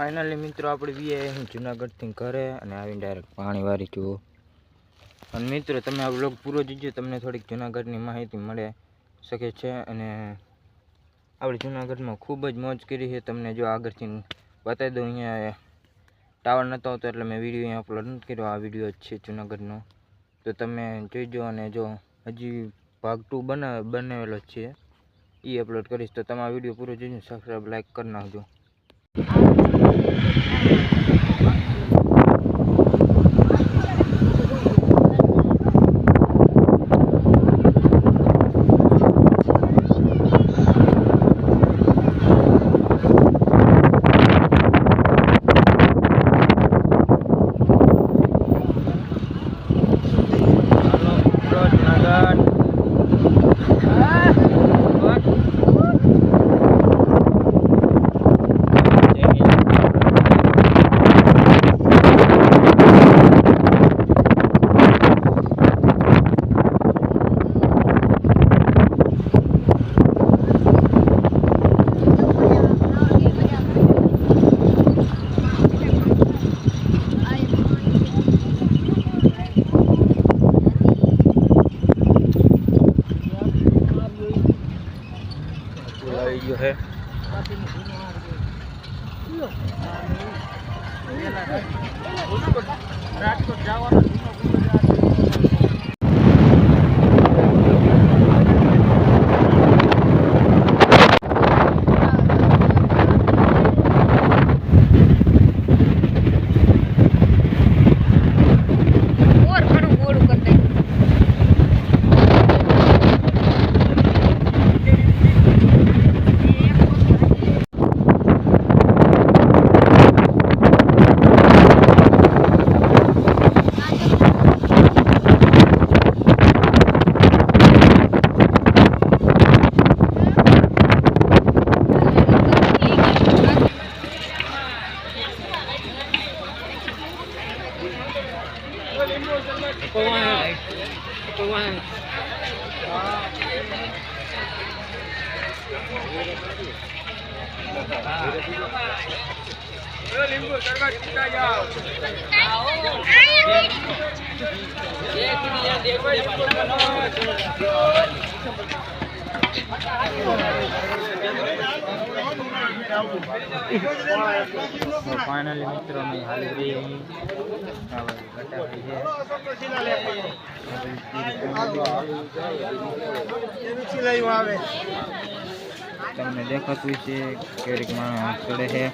Finally मित्रों આપણે વી અહીં જુનાગઢ થી ઘરે અને આવીને ડાયરેક્ટ પાણી વારી જો। અને મિત્રો તમે આ વ્લોગ પૂરો જોજો, તમને થોડીક જુનાગઢની માહિતી મળે શકે છે। અને આપણે જુનાગઢમાં ખૂબ જ મોજ કરી છે, તમને જો આગળથી બતાવી દઉં। અહીંયા ટાવર નતો આવતો એટલે મેં વિડિયો અહીં અપલોડ નથી કર્યો। આ વિડિયો છે જુનાગઢનો, તો તમે જોઈજો। અને જો હજી ભાગ 2 બનાવેલો છે, એ અપલોડ કરીશ, તો તમે આ વિડિયો પૂરો જોજો, સબસ્ક્રાઇબ લાઈક કરી નાખજો। जो है राजकोट जावानो लींबू शरबत पीता जाओ। फाइनली मित्रों में हाल रही તમને દેખાતું છે કેરીક માણસ હાથ ચડે છે।